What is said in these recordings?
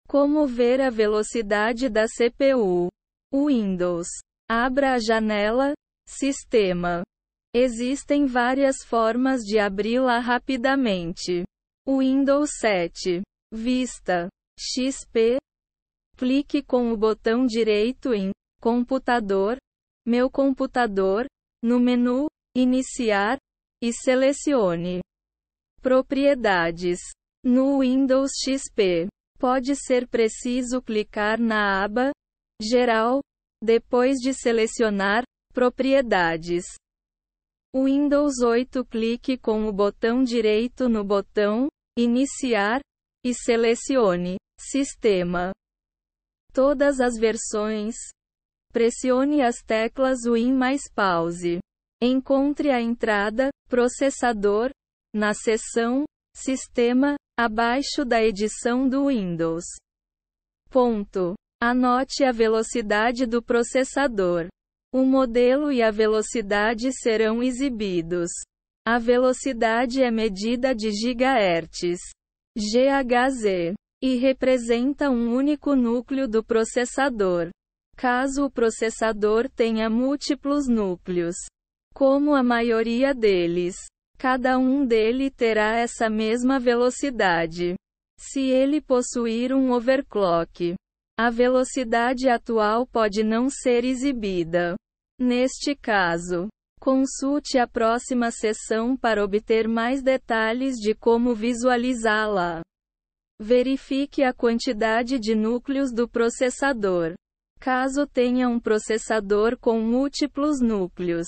Como ver a velocidade da CPU? Windows. Abra a janela, Sistema. Existem várias formas de abri-la rapidamente. Windows 7. Vista. XP. Clique com o botão direito em Computador, Meu computador, no menu Iniciar, e selecione Propriedades. No Windows XP, pode ser preciso clicar na aba Geral, depois de selecionar Propriedades. Windows 8, clique com o botão direito no botão Iniciar e selecione Sistema. Todas as versões. Pressione as teclas Win mais Pause. Encontre a entrada Processador na seção Sistema, abaixo da edição do Windows. Ponto. Anote a velocidade do processador. O modelo e a velocidade serão exibidos. A velocidade é medida de GHz, GHz, e representa um único núcleo do processador. Caso o processador tenha múltiplos núcleos, como a maioria deles, cada um deles terá essa mesma velocidade. Se ele possuir um overclock, a velocidade atual pode não ser exibida. Neste caso, consulte a próxima seção para obter mais detalhes de como visualizá-la. Verifique a quantidade de núcleos do processador. Caso tenha um processador com múltiplos núcleos,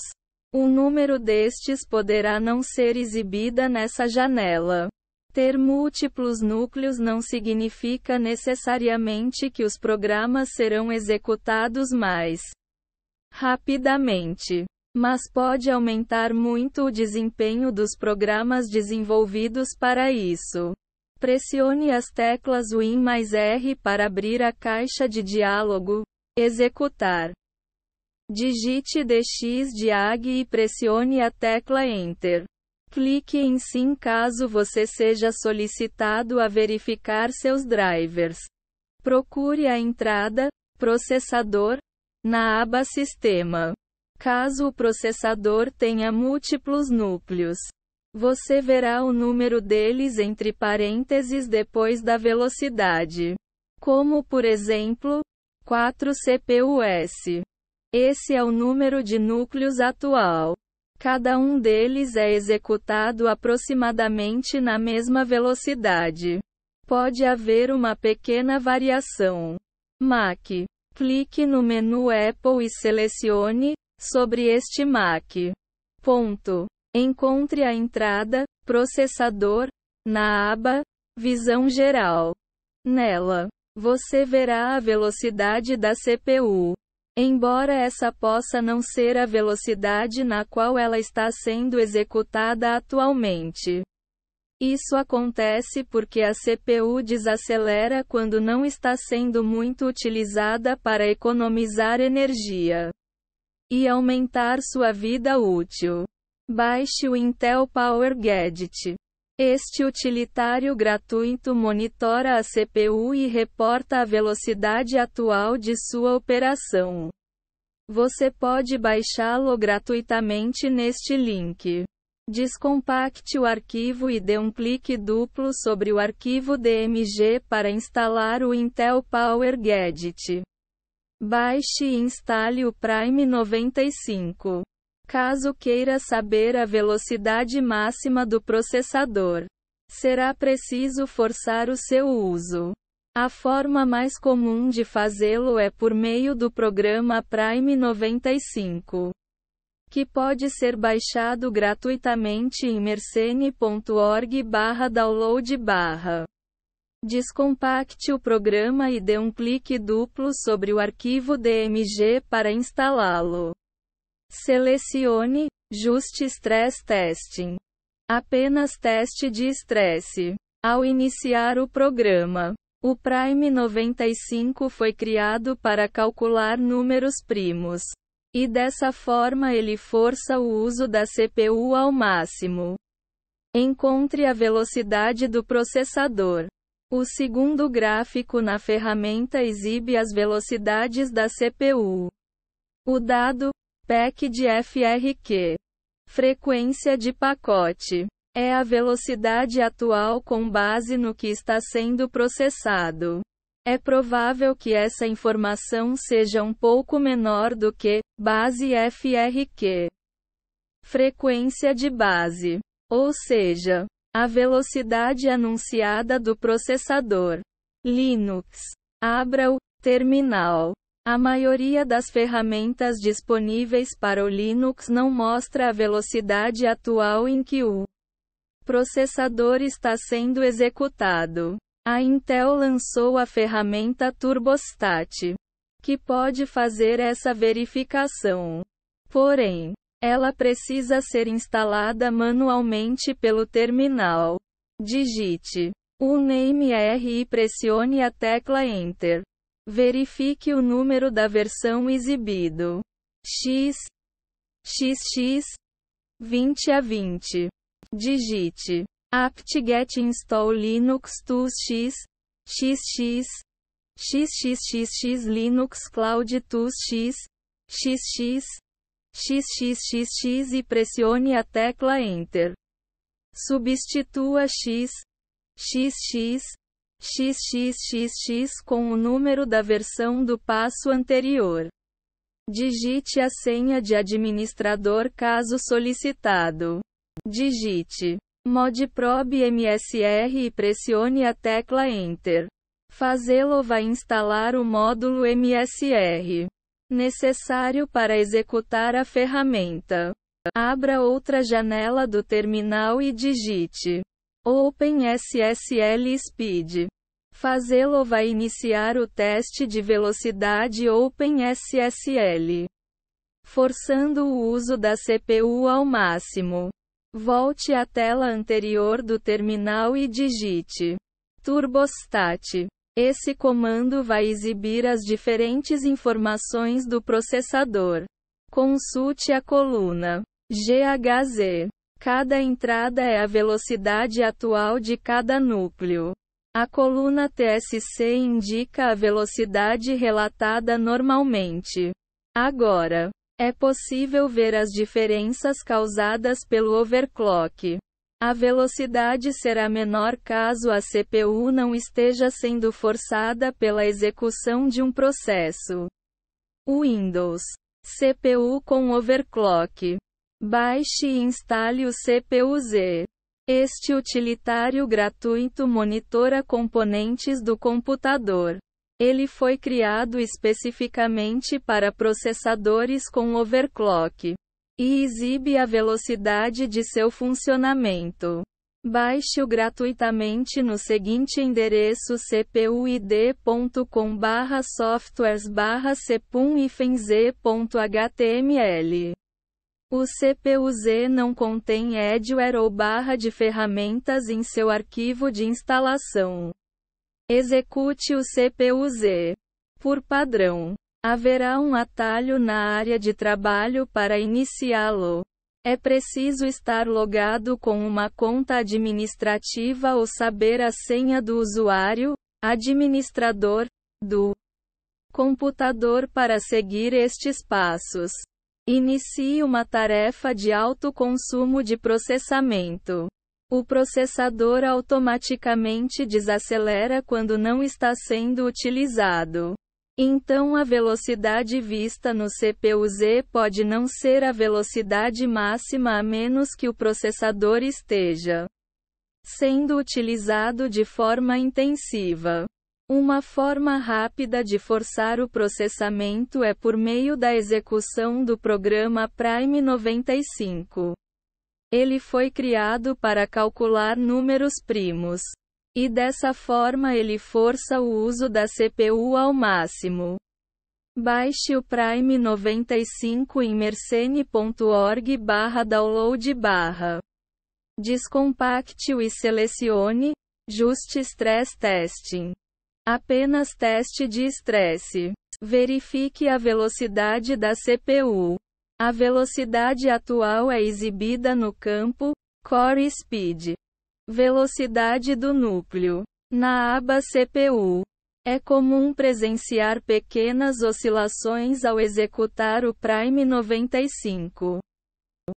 o número destes poderá não ser exibida nessa janela. Ter múltiplos núcleos não significa necessariamente que os programas serão executados mais rapidamente, mas pode aumentar muito o desempenho dos programas desenvolvidos para isso. Pressione as teclas Win mais R para abrir a caixa de diálogo. Executar. Digite DX e pressione a tecla Enter. Clique em Sim caso você seja solicitado a verificar seus drivers. Procure a entrada Processador na aba Sistema. Caso o processador tenha múltiplos núcleos, você verá o número deles entre parênteses depois da velocidade. Como por exemplo, 4 CPUs. Esse é o número de núcleos atual. Cada um deles é executado aproximadamente na mesma velocidade. Pode haver uma pequena variação. Mac. Clique no menu Apple e selecione sobre este Mac. Ponto. Encontre a entrada Processador na aba Visão Geral. Nela, você verá a velocidade da CPU. Embora essa possa não ser a velocidade na qual ela está sendo executada atualmente. Isso acontece porque a CPU desacelera quando não está sendo muito utilizada para economizar energia e aumentar sua vida útil. Baixe o Intel Power Gadget. Este utilitário gratuito monitora a CPU e reporta a velocidade atual de sua operação. Você pode baixá-lo gratuitamente neste link. Descompacte o arquivo e dê um clique duplo sobre o arquivo DMG para instalar o Intel Power Gadget. Baixe e instale o Prime 95. Caso queira saber a velocidade máxima do processador, será preciso forçar o seu uso. A forma mais comum de fazê-lo é por meio do programa Prime 95, que pode ser baixado gratuitamente em mersenne.org/download/. Descompacte o programa e dê um clique duplo sobre o arquivo DMG para instalá-lo. Selecione Just Stress Testing. Apenas teste de estresse. Ao iniciar o programa, o Prime 95 foi criado para calcular números primos. E dessa forma ele força o uso da CPU ao máximo. Encontre a velocidade do processador. O segundo gráfico na ferramenta exibe as velocidades da CPU. O dado PEC de FRQ, frequência de pacote, é a velocidade atual com base no que está sendo processado. É provável que essa informação seja um pouco menor do que base FRQ, frequência de base, ou seja, a velocidade anunciada do processador. Linux. Abra o terminal. A maioria das ferramentas disponíveis para o Linux não mostra a velocidade atual em que o processador está sendo executado. A Intel lançou a ferramenta Turbostat, que pode fazer essa verificação. Porém, ela precisa ser instalada manualmente pelo terminal. Digite uname R e pressione a tecla Enter. Verifique o número da versão exibido. XX 20 a 20. Digite apt-get install linux tools xx xxxx linux cloud tools xxxx e pressione a tecla Enter. Substitua xxxx com o número da versão do passo anterior. Digite a senha de administrador caso solicitado. Digite modprob msr e pressione a tecla Enter. Fazê-lo vai instalar o módulo MSR necessário para executar a ferramenta. Abra outra janela do terminal e digite OpenSSL Speed. Fazê-lo vai iniciar o teste de velocidade OpenSSL, forçando o uso da CPU ao máximo. Volte à tela anterior do terminal e digite Turbostat. Esse comando vai exibir as diferentes informações do processador. Consulte a coluna GHZ. Cada entrada é a velocidade atual de cada núcleo. A coluna TSC indica a velocidade relatada normalmente. Agora, é possível ver as diferenças causadas pelo overclock. A velocidade será menor caso a CPU não esteja sendo forçada pela execução de um processo. Windows. CPU com overclock. Baixe e instale o CPU-Z. Este utilitário gratuito monitora componentes do computador. Ele foi criado especificamente para processadores com overclock e exibe a velocidade de seu funcionamento. Baixe-o gratuitamente no seguinte endereço: cpuid.com/softwares/cpum-z.html. O CPU-Z não contém adware ou barra de ferramentas em seu arquivo de instalação. Execute o CPU-Z. Por padrão, haverá um atalho na área de trabalho para iniciá-lo. É preciso estar logado com uma conta administrativa ou saber a senha do usuário, administrador, do computador para seguir estes passos. Inicie uma tarefa de alto consumo de processamento. O processador automaticamente desacelera quando não está sendo utilizado. Então a velocidade vista no CPU-Z pode não ser a velocidade máxima a menos que o processador esteja sendo utilizado de forma intensiva. Uma forma rápida de forçar o processamento é por meio da execução do programa Prime 95. Ele foi criado para calcular números primos. E dessa forma ele força o uso da CPU ao máximo. Baixe o Prime 95 em mersenne.org/download/. Descompacte-o e selecione Just Stress Testing. Apenas teste de estresse. Verifique a velocidade da CPU. A velocidade atual é exibida no campo Core Speed. Velocidade do núcleo. Na aba CPU, é comum presenciar pequenas oscilações ao executar o Prime 95.